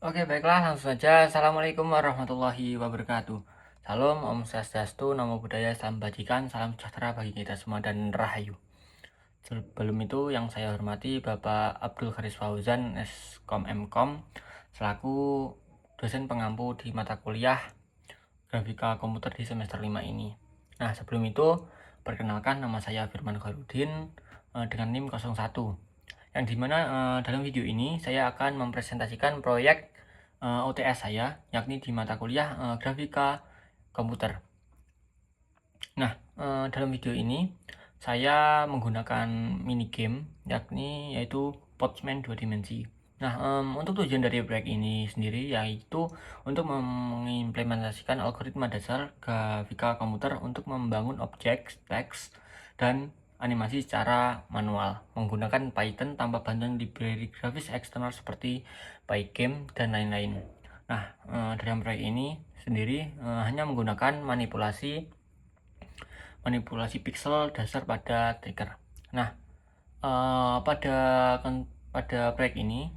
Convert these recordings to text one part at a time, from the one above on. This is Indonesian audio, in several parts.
Oke, baiklah, langsung saja. Assalamualaikum warahmatullahi wabarakatuh. Salam, Om Swastiastu, Namo Buddhaya, Salam Bajikan, salam sejahtera bagi kita semua dan Rahayu. Sebelum itu yang saya hormati Bapak Abdul Kharis Fauzan, Skom Mkom, selaku dosen pengampu di mata kuliah Grafika Komputer di semester 5 ini. Nah, sebelum itu, perkenalkan nama saya Firman Khairuddin dengan NIM 01. Yang dimana dalam video ini saya akan mempresentasikan proyek OTS saya, yakni di mata kuliah grafika komputer. Nah, dalam video ini saya menggunakan mini game, yaitu Postman 2 dimensi. Nah, untuk tujuan dari proyek ini sendiri yaitu untuk mengimplementasikan algoritma dasar grafika komputer untuk membangun objek, teks, dan animasi secara manual menggunakan Python tanpa bantuan library grafis eksternal seperti Pygame dan lain-lain. Nah, dalam proyek ini sendiri hanya menggunakan manipulasi pixel dasar pada trigger. Nah, pada proyek ini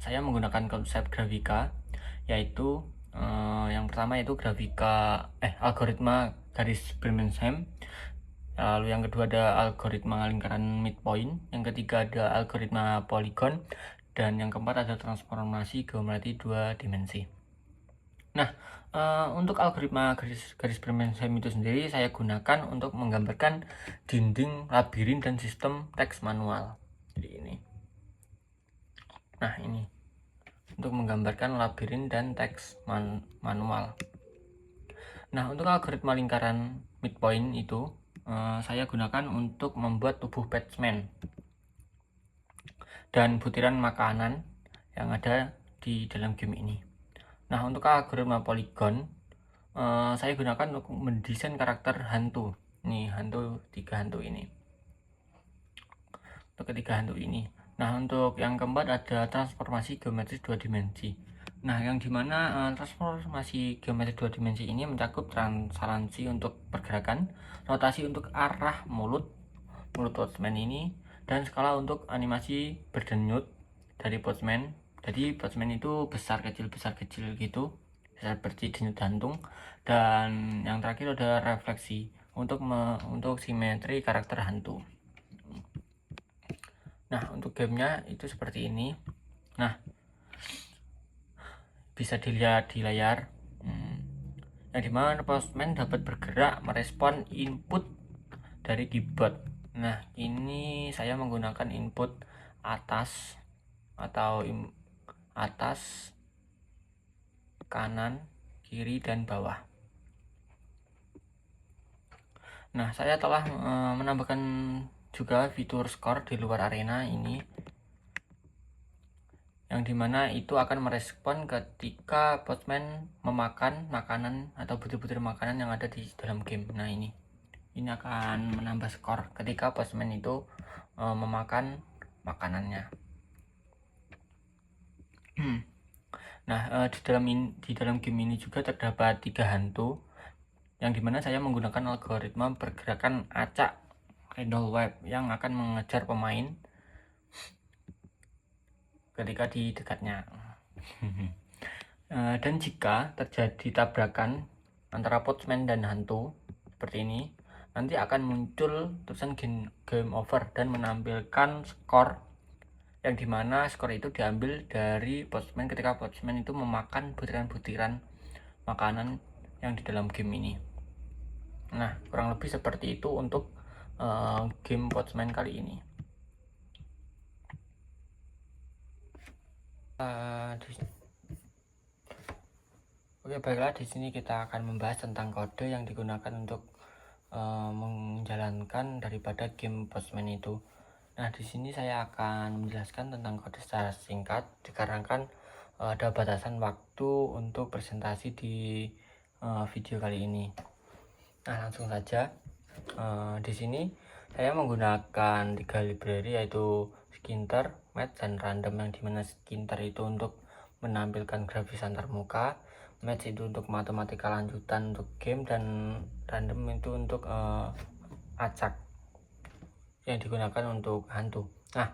saya menggunakan konsep grafika, yaitu yang pertama yaitu algoritma garis Birmingham. Lalu yang kedua ada algoritma lingkaran midpoint, yang ketiga ada algoritma polygon, dan yang keempat ada transformasi geometri 2 dimensi. Nah, untuk algoritma garis Birmingham itu sendiri saya gunakan untuk menggambarkan dinding, labirin, dan sistem teks manual. Jadi ini. Nah, ini untuk menggambarkan labirin dan teks manual. Nah, untuk algoritma lingkaran midpoint itu saya gunakan untuk membuat tubuh Batman dan butiran makanan yang ada di dalam game ini. Nah, untuk algoritma polygon saya gunakan untuk mendesain karakter hantu. Nih, tiga hantu ini. Untuk ketiga hantu ini. Nah, untuk yang keempat ada transformasi geometris 2 dimensi. Nah, yang dimana transformasi geometri 2 dimensi ini mencakup transparansi untuk pergerakan, rotasi untuk arah mulut Postman ini, dan skala untuk animasi berdenyut dari Postman. Jadi Postman itu besar kecil gitu, seperti denyut jantung. Dan yang terakhir ada refleksi untuk simetri karakter hantu. Nah, untuk gamenya itu seperti ini. Nah, bisa dilihat di layar, yang dimana Postman dapat bergerak merespon input dari keyboard. Nah, ini saya menggunakan input atas atau atas, kanan, kiri, dan bawah. Nah, saya telah menambahkan juga fitur skor di luar arena ini, yang dimana itu akan merespon ketika Postman memakan makanan atau butir-butir makanan yang ada di dalam game. Nah, ini akan menambah skor ketika Postman itu memakan makanannya. Nah, di dalam game ini juga terdapat 3 hantu, yang dimana saya menggunakan algoritma pergerakan acak Randall Web yang akan mengejar pemain ketika di dekatnya. Dan jika terjadi tabrakan antara Postman dan hantu seperti ini, nanti akan muncul tulisan game over dan menampilkan skor, yang dimana skor itu diambil dari Postman ketika Postman itu memakan butiran-butiran makanan yang di dalam game ini. Nah, kurang lebih seperti itu untuk game Postman kali ini. Oke, baiklah, di sini kita akan membahas tentang kode yang digunakan untuk menjalankan daripada game Postman itu. Nah, di sini saya akan menjelaskan tentang kode secara singkat dikarenakan ada batasan waktu untuk presentasi di video kali ini. Nah, langsung saja. Di sini saya menggunakan 3 library, yaitu Skinter, Match, dan Random, yang dimana Skinter itu untuk menampilkan grafis antar muka, Match itu untuk matematika lanjutan untuk game, dan Random itu untuk acak yang digunakan untuk hantu. Nah,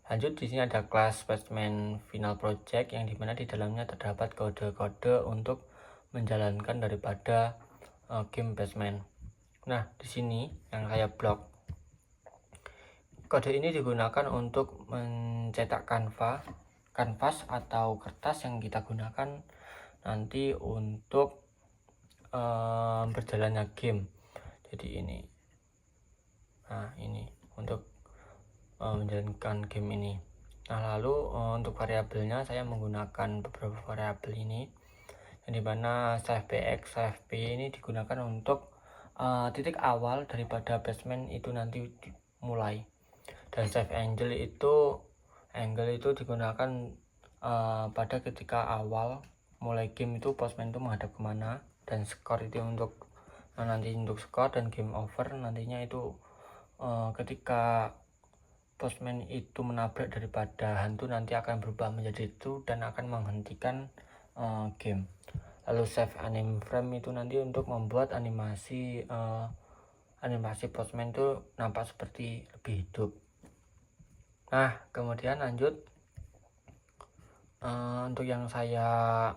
Lanjut, di sini ada kelas Basement Final Project yang dimana di dalamnya terdapat kode-kode untuk menjalankan daripada game Basement. Nah, di sini yang saya blok, kode ini digunakan untuk mencetak kanvas atau kertas yang kita gunakan nanti untuk berjalannya game. Jadi ini, nah ini untuk menjalankan game ini. Nah, lalu untuk variabelnya saya menggunakan beberapa variabel ini, yang dimana save bx, save p ini digunakan untuk titik awal daripada basement itu nanti mulai, dan save angle itu digunakan pada ketika awal mulai game itu postman itu menghadap kemana, dan skor itu untuk nanti untuk skor, dan game over nantinya itu ketika postman itu menabrak daripada hantu nanti akan berubah menjadi itu dan akan menghentikan game. Lalu save anim frame itu nanti untuk membuat animasi postman itu nampak seperti lebih hidup. Nah, kemudian lanjut untuk yang saya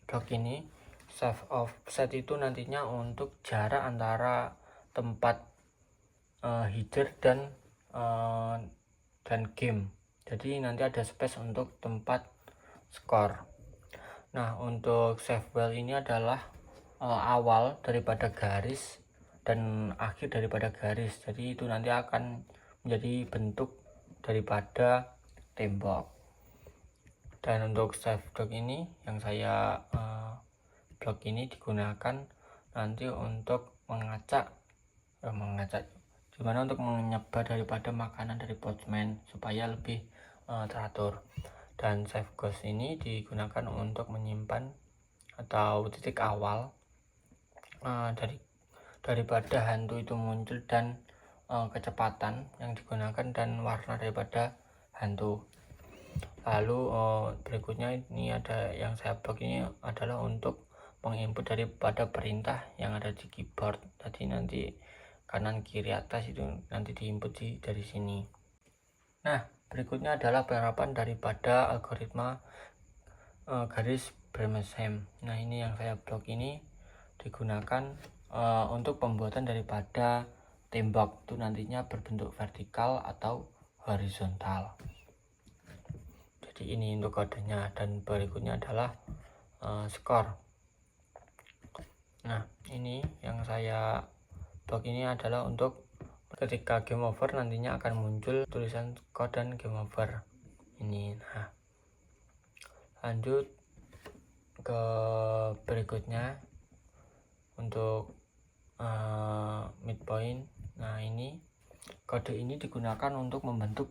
blok ini, save offset itu nantinya untuk jarak antara tempat header dan game. Jadi nanti ada space untuk tempat skor. Nah, untuk save well ini adalah awal daripada garis dan akhir daripada garis. Jadi itu nanti akan menjadi bentuk daripada tembok. Dan untuk save block ini yang saya blok ini digunakan nanti untuk mengacak gimana untuk menyebar daripada makanan dari postman supaya lebih teratur. Dan save ghost ini digunakan untuk menyimpan atau titik awal daripada hantu itu muncul, dan kecepatan yang digunakan dan warna daripada hantu. Lalu berikutnya ini ada yang saya blok ini adalah untuk menginput daripada perintah yang ada di keyboard. Tadi nanti kanan kiri atas itu nanti diinput dari sini. Nah, berikutnya adalah penerapan daripada algoritma garis Birmingham. Nah, ini yang saya blok ini digunakan untuk pembuatan daripada tembok itu nantinya berbentuk vertikal atau horizontal. Jadi ini untuk kodenya, dan berikutnya adalah skor. Nah, ini yang saya blok ini adalah untuk ketika game over nantinya akan muncul tulisan skor dan game over ini. Nah, lanjut ke berikutnya untuk midpoint. Nah, ini kode ini digunakan untuk membentuk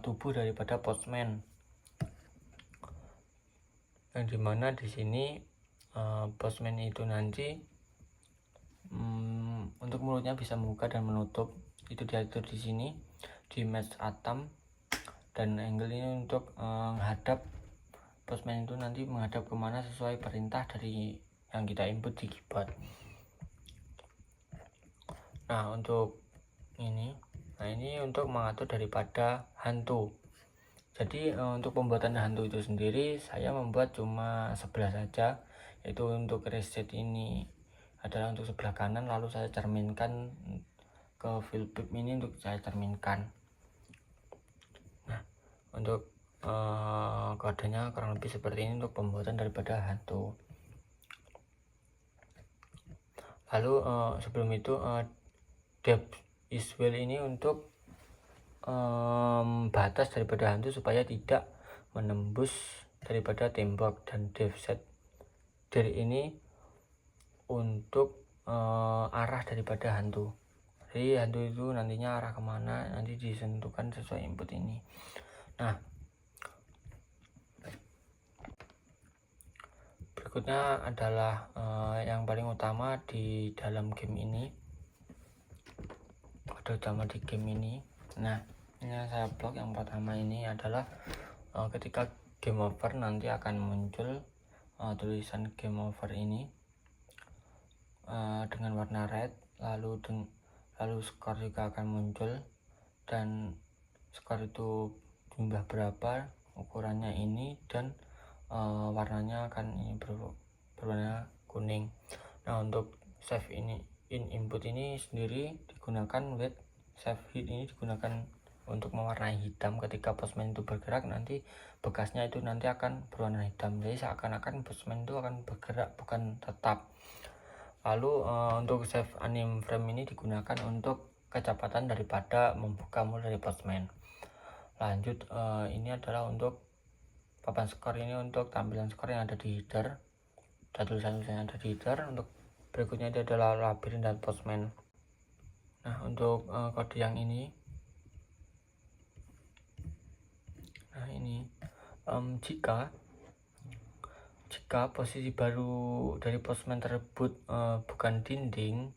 tubuh daripada postman, yang dimana di sini postman itu nanti untuk mulutnya bisa membuka dan menutup, itu diatur di sini di match atom, dan angle ini untuk menghadap postman itu nanti menghadap kemana sesuai perintah dari yang kita input di keyboard. Nah, untuk ini, untuk mengatur daripada hantu. Jadi untuk pembuatan hantu itu sendiri saya membuat cuma sebelah saja, yaitu untuk reset ini adalah untuk sebelah kanan, lalu saya cerminkan ke fill pipe ini untuk saya cerminkan. Nah, untuk kodenya kurang lebih seperti ini untuk pembuatan daripada hantu. Lalu sebelum itu depth is well ini untuk batas daripada hantu supaya tidak menembus daripada tembok, dan depth set dari ini untuk arah daripada hantu. Jadi hantu itu nantinya arah kemana nanti ditentukan sesuai input ini. Nah, berikutnya adalah yang paling utama di dalam game ini, kode utama di game ini. Nah, ini yang saya blok yang pertama ini adalah ketika game over nanti akan muncul tulisan game over ini dengan warna red, lalu skor juga akan muncul, dan skor itu jumlah berapa, ukurannya ini, dan warnanya akan ini berwarna kuning. Nah, untuk save ini input ini sendiri digunakan with save heat ini digunakan untuk mewarnai hitam. Ketika postman itu bergerak, nanti bekasnya itu nanti akan berwarna hitam, jadi seakan-akan postman itu akan bergerak, bukan tetap. Lalu untuk save anim frame ini digunakan untuk kecepatan daripada membuka mulai dari postman. Lanjut, ini adalah untuk papan skor, ini untuk tampilan skor yang ada di header, tulisan-tulisan yang ada di header. Untuk berikutnya itu adalah labirin dan postman. Nah, untuk kode yang ini, nah ini jika posisi baru dari postman tersebut bukan dinding,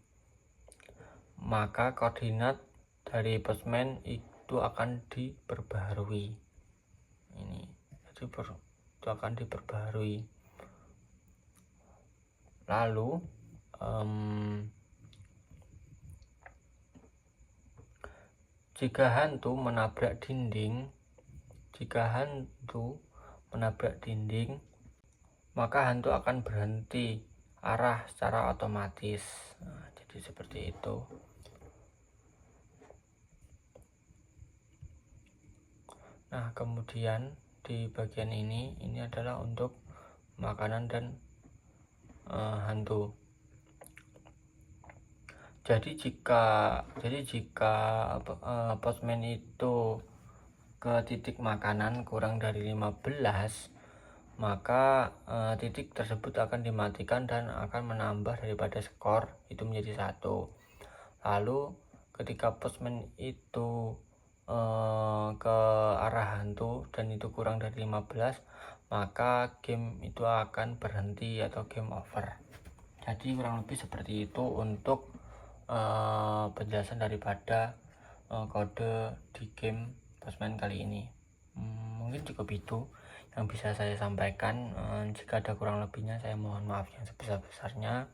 maka koordinat dari postman itu akan diperbaharui. Ini itu akan diperbaharui. Lalu jika hantu menabrak dinding, maka hantu akan berhenti arah secara otomatis. Nah, jadi seperti itu. Nah, kemudian di bagian ini adalah untuk makanan dan hantu. Jadi jika postman itu ke titik makanan kurang dari 15, maka titik tersebut akan dimatikan dan akan menambah daripada skor itu menjadi 1. Lalu ketika postman itu ke arah hantu dan itu kurang dari 15, maka game itu akan berhenti atau game over. Jadi kurang lebih seperti itu untuk penjelasan daripada kode di game postman kali ini. Mungkin cukup itu yang bisa saya sampaikan. Jika ada kurang lebihnya, saya mohon maaf yang sebesar-besarnya.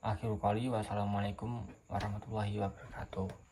Akhirul qali, wassalamualaikum warahmatullahi wabarakatuh.